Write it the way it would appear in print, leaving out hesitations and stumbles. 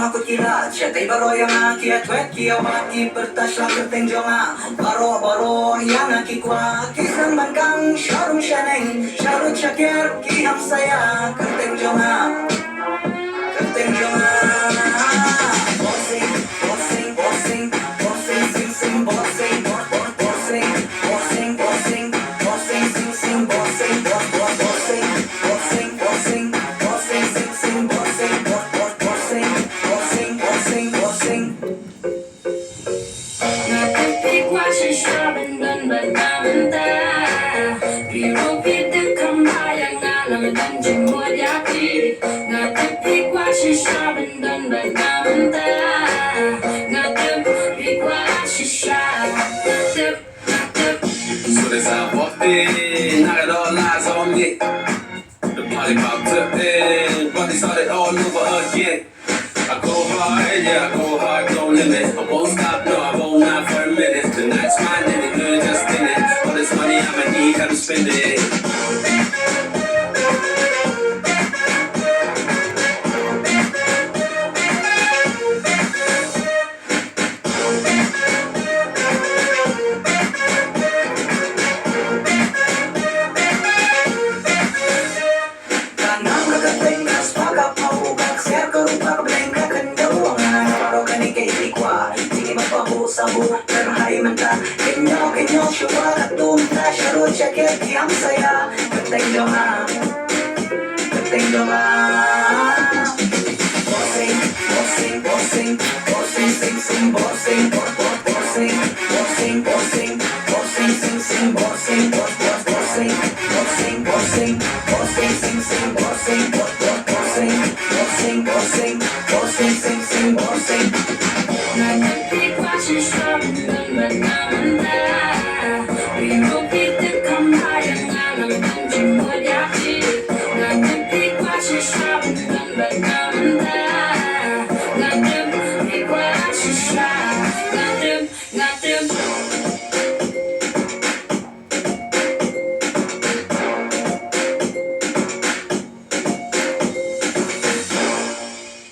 Aku kira Cetai baro yang aki atwet Kia waki pertas lakir tenjonga Baro yang aki kwa Kisang bangkang syarum syaneng Syarut syakir ki hamsaya Kertenjonga Kertenjonga Bossing, bossing, bossing Bossing, sing, sing, bossing Bossing, bossing, bossing Bossing, sing, sing, bossing Bossing, bossing, bossing Bossing, sing, sing, bossing Soon as I walked in, I got all eyes on me. The party popped up in, party started all over again. I go hard, yeah, I go hard, no limit. I won't stop, no, I won't not for a minute. The night's mine and the good just in it. All this money I'ma need, gotta spend it. Sabu terhai mentah Kenyo syuwa katumta Syarut syakir kiam saya Ketenjonga Ketenjonga Bossing, bossing, bossing Bossing, sing, sing, bossing Bossing, bossing, bossing Bossing, sing, sing, bossing Bossing, bossing, bossing Bossing, sing, sing, bossing Bossing, bossing, bossing Bossing, sing, sing, bossing She's